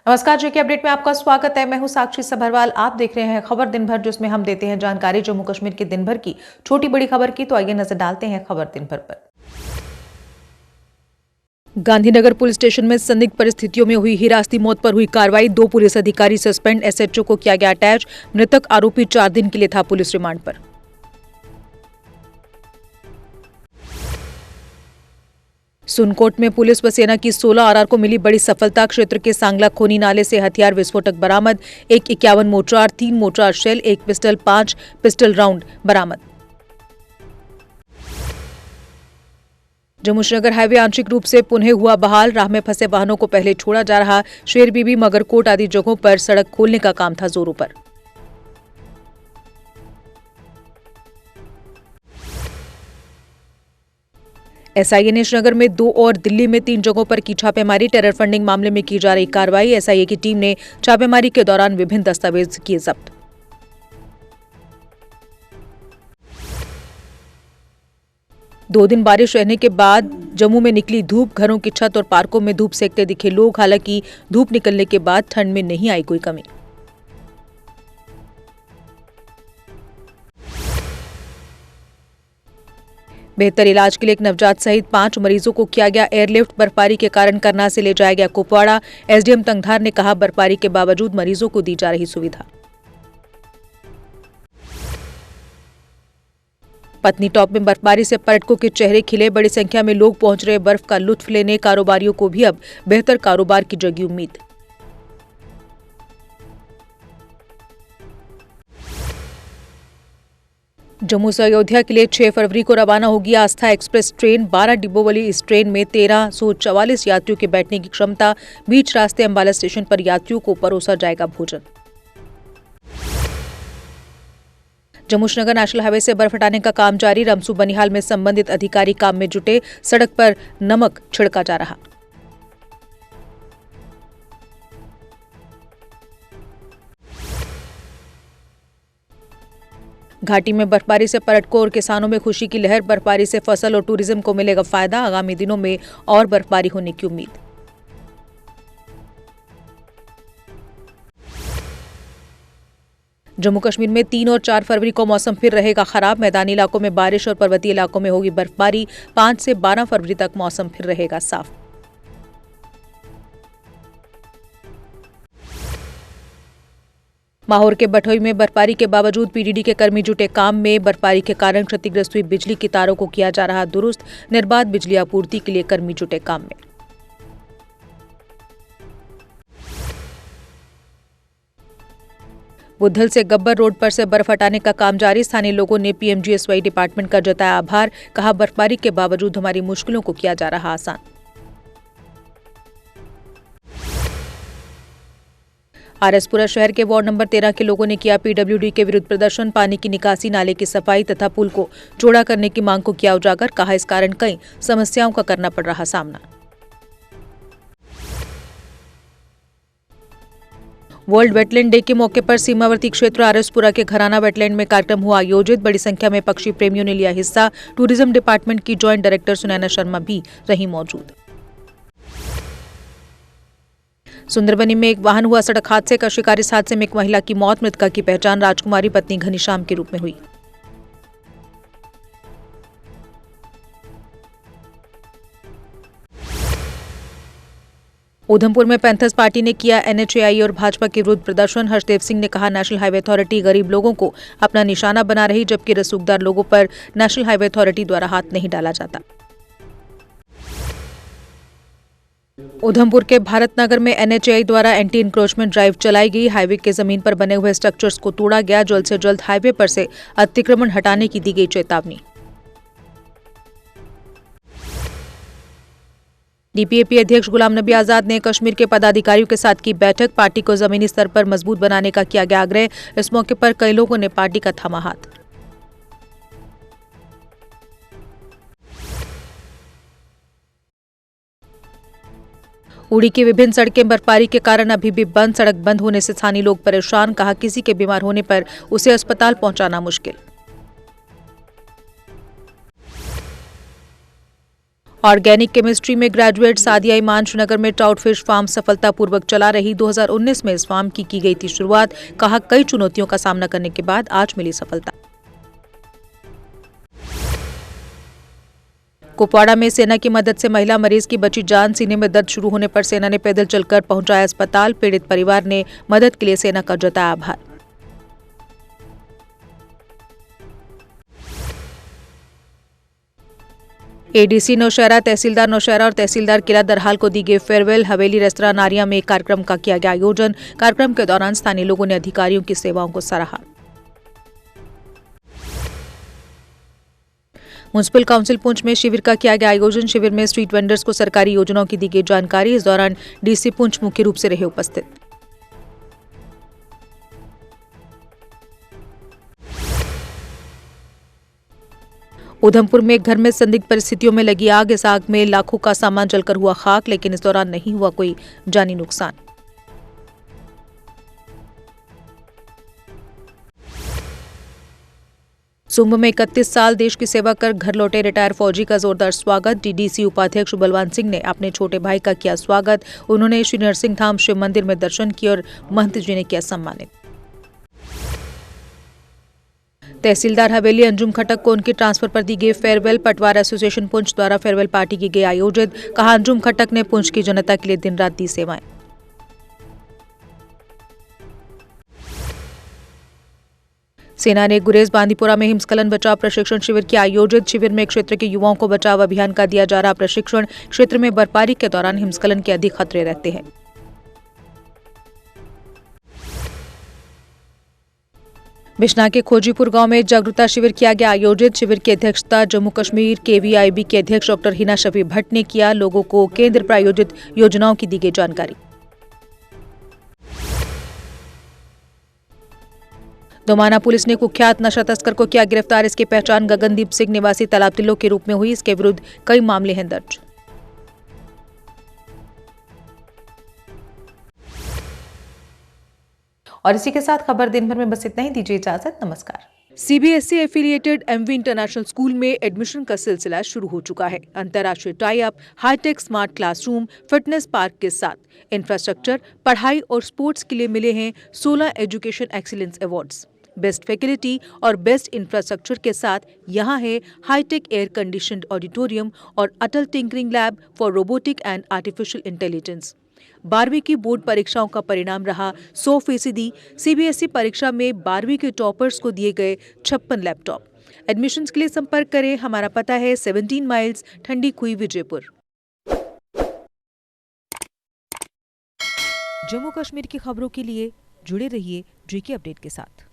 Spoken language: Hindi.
नमस्कार, जेके अपडेट में आपका स्वागत है। मैं हूं साक्षी सभरवाल। आप देख रहे हैं खबर दिन भर, जिसमें हम देते हैं जानकारी जम्मू कश्मीर के दिन भर की छोटी बड़ी खबर की। तो आइए नजर डालते हैं खबर दिन भर पर। गांधीनगर पुलिस स्टेशन में संदिग्ध परिस्थितियों में हुई हिरासती मौत पर हुई कार्रवाई। 2 पुलिस अधिकारी सस्पेंड, एसएचओ को किया गया अटैच। मृतक आरोपी 4 दिन के लिए था पुलिस रिमांड पर। सुनकोट में पुलिस व सेना की 16 आरआर को मिली बड़ी सफलता। क्षेत्र के सांगला खोनी नाले से हथियार विस्फोटक बरामद। एक 51 mortar, 3 mortar shell, 1 pistol, 5 pistol round बरामद। जम्मू श्रीनगर हाईवे आंशिक रूप से पुनः हुआ बहाल। राह में फंसे वाहनों को पहले छोड़ा जा रहा। शेरबीबी, मगरकोट आदि जगहों पर सड़क खोलने का काम था जोरों पर। एसआईए ने श्रीनगर में 2 और दिल्ली में 3 जगहों पर की छापेमारी। टेरर फंडिंग मामले में की जा रही कार्रवाई। एसआईए की टीम ने छापेमारी के दौरान विभिन्न दस्तावेज किए जब्त। दो दिन बारिश रहने के बाद जम्मू में निकली धूप। घरों की छत और पार्कों में धूप सेकते दिखे लोग। हालांकि धूप निकलने के बाद ठंड में नहीं आई कोई कमी। बेहतर इलाज के लिए एक नवजात सहित 5 मरीजों को किया गया एयरलिफ्ट। बर्फबारी के कारण करना से ले जाया गया कुपवाड़ा। एसडीएम तंगधार ने कहा, बर्फबारी के बावजूद मरीजों को दी जा रही सुविधा। पत्नी टॉप में बर्फबारी से पर्यटकों के चेहरे खिले। बड़ी संख्या में लोग पहुंच रहे बर्फ का लुत्फ लेने। कारोबारियों को भी अब बेहतर कारोबार की जगी उम्मीद। जम्मू से अयोध्या के लिए 6 फरवरी को रवाना होगी आस्था एक्सप्रेस ट्रेन। 12 डिब्बों वाली इस ट्रेन में 1344 यात्रियों के बैठने की क्षमता। बीच रास्ते अंबाला स्टेशन पर यात्रियों को परोसा जाएगा भोजन। जम्मू श्रीनगर नेशनल हाईवे से बर्फ हटाने का काम जारी। रमसू बनिहाल में संबंधित अधिकारी काम में जुटे। सड़क पर नमक छिड़का जा रहा। घाटी में बर्फबारी से पर्यटकों और किसानों में खुशी की लहर। बर्फबारी से फसल और टूरिज्म को मिलेगा फायदा। आगामी दिनों में और बर्फबारी होने की उम्मीद। जम्मू कश्मीर में 3 और 4 फरवरी को मौसम फिर रहेगा खराब। मैदानी इलाकों में बारिश और पर्वतीय इलाकों में होगी बर्फबारी। 5 से 12 फरवरी तक मौसम फिर रहेगा साफ। माहौर के बठोई में बर्फबारी के बावजूद पीडीडी के कर्मी जुटे काम में। बर्फबारी के कारण क्षतिग्रस्त हुई बिजली की तारों को किया जा रहा दुरुस्त। निर्बाध बिजली आपूर्ति के लिए कर्मी जुटे काम में। बुद्धल से गब्बर रोड पर से बर्फ हटाने का काम जारी। स्थानीय लोगों ने पीएमजीएसवाई डिपार्टमेंट का जताया आभार। कहा, बर्फबारी के बावजूद हमारी मुश्किलों को किया जा रहा आसान। आरएसपुरा शहर के वार्ड नंबर 13 के लोगों ने किया पीडब्ल्यूडी के विरुद्ध प्रदर्शन। पानी की निकासी, नाले की सफाई तथा पुल को चौड़ा करने की मांग को किया उजागर। कहा, इस कारण कई समस्याओं का करना पड़ रहा सामना। वर्ल्ड वेटलैंड डे के मौके पर सीमावर्ती क्षेत्र आरएसपुरा के घराना वेटलैंड में कार्यक्रम हुआ आयोजित। बड़ी संख्या में पक्षी प्रेमियों ने लिया हिस्सा। टूरिज्म डिपार्टमेंट की ज्वाइंट डायरेक्टर सुनैना शर्मा भी रही मौजूद। सुंदरबनी में एक वाहन हुआ सड़क हादसे का शिकार। इस हादसे में एक महिला की मौत। मृतका की पहचान राजकुमारी पत्नी घनीश्याम के रूप में हुई। उधमपुर में पैंथर्स पार्टी ने किया एनएचएआई और भाजपा के विरुद्ध प्रदर्शन। हर्षदेव सिंह ने कहा, नेशनल हाईवे अथॉरिटी गरीब लोगों को अपना निशाना बना रही, जबकि रसूखदार लोगों पर नेशनल हाईवे अथॉरिटी द्वारा हाथ नहीं डाला जाता। उधमपुर के भारत नगर में एनएचएआई द्वारा एंटी इंक्रोचमेंट ड्राइव चलाई गई। हाईवे के जमीन पर बने हुए स्ट्रक्चर्स को तोड़ा गया। जल्द से जल्द हाईवे पर से अतिक्रमण हटाने की दी गई चेतावनी। डीपीएपी अध्यक्ष गुलाम नबी आजाद ने कश्मीर के पदाधिकारियों के साथ की बैठक। पार्टी को जमीनी स्तर पर मजबूत बनाने का किया गया आग्रह। इस मौके पर कई लोगों ने पार्टी का थामा हाथ। उड़ी की विभिन्न सड़कें बर्फबारी के कारण अभी भी बंद। सड़क बंद होने से स्थानीय लोग परेशान। कहा, किसी के बीमार होने पर उसे अस्पताल पहुंचाना मुश्किल। ऑर्गेनिक केमिस्ट्री में ग्रेजुएट सादिया ईमान श्रीनगर में ट्राउट फिश फार्म सफलतापूर्वक चला रही। 2019 में इस फार्म की गई थी शुरुआत। कहा, कई चुनौतियों का सामना करने के बाद आज मिली सफलता। कुपवाड़ा में सेना की मदद से महिला मरीज की बची जान। सीने में दर्द शुरू होने पर सेना ने पैदल चलकर पहुंचाया अस्पताल। पीड़ित परिवार ने मदद के लिए सेना का जताया आभार। एडीसी नौशहरा, तहसीलदार नौशहरा और तहसीलदार किला दरहाल को दी गई फेयरवेल। हवेली रेस्तरां नारिया में एक कार्यक्रम का किया गया आयोजन। कार्यक्रम के दौरान स्थानीय लोगों ने अधिकारियों की सेवाओं को सराहा। म्युनिसिपल काउंसिल पुंछ में शिविर का किया गया आयोजन। शिविर में स्ट्रीट वेंडर्स को सरकारी योजनाओं की दी गई जानकारी। इस दौरान डीसी पुंछ मुख्य रूप से रहे उपस्थित। उधमपुर में एक घर में संदिग्ध परिस्थितियों में लगी आग। इस आग में लाखों का सामान जलकर हुआ खाक, लेकिन इस दौरान नहीं हुआ कोई जानी नुकसान। सुंभ में 31 साल देश की सेवा कर घर लौटे रिटायर फौजी का जोरदार स्वागत। डीडीसी उपाध्यक्ष बलवान सिंह ने अपने छोटे भाई का किया स्वागत। उन्होंने श्री नरसिंह धाम शिव मंदिर में दर्शन किए और महंत जी ने किया सम्मानित। तहसीलदार हवेली अंजुम खटक को उनके ट्रांसफर पर दी गई फेयरवेल। पटवार एसोसिएशन पुंछ द्वारा फेयरवेल पार्टी की गई आयोजित। कहा, अंजुम खटक ने पुंछ की जनता के लिए दिन रात दी सेवाएं। सेना ने गुरेज बांदीपुरा में हिमस्खलन बचाव प्रशिक्षण शिविर किया आयोजित। शिविर में क्षेत्र के युवाओं को बचाव अभियान का दिया जा रहा प्रशिक्षण। क्षेत्र में बर्फबारी के दौरान हिमस्खलन के अधिक खतरे रहते हैं। बिश्ना के खोजीपुर गांव में जागरूकता शिविर किया गया आयोजित। शिविर की अध्यक्षता जम्मू कश्मीर केवीआईबी के अध्यक्ष डॉक्टर हिना शफी भट्ट ने किया। लोगों को केंद्र प्रायोजित योजनाओं की दी गई जानकारी। दोमाना पुलिस ने कुख्यात नशा तस्कर को किया गिरफ्तार। इसकी पहचान गगनदीप सिंह निवासी तालाब तिल्लो के रूप में हुई। इसके विरुद्ध कई मामले हैं दर्ज। और इसी के साथ खबर दिन भर में बस इतना ही। दीजिए इजाजत, नमस्कार। CBSE affiliated MV international school में एडमिशन का सिलसिला शुरू हो चुका है। अंतर्राष्ट्रीय tie up, hitech smart classroom, fitness park के साथ इंफ्रास्ट्रक्चर, पढ़ाई और स्पोर्ट्स के लिए मिले हैं 16 education excellence awards. Best faculty और बेस्ट इंफ्रास्ट्रक्चर के साथ यहाँ है हाईटेक एयर कंडीशनड ऑडिटोरियम और Atal tinkering lab for robotic and artificial intelligence. 12वीं की बोर्ड परीक्षाओं का परिणाम रहा 100%। सीबीएसई परीक्षा में 12वीं के टॉपर्स को दिए गए 56 लैपटॉप। एडमिशन्स के लिए संपर्क करें। हमारा पता है 17 माइल्स ठंडी खुई विजयपुर। जम्मू कश्मीर की खबरों के लिए जुड़े रहिए जीके अपडेट के साथ।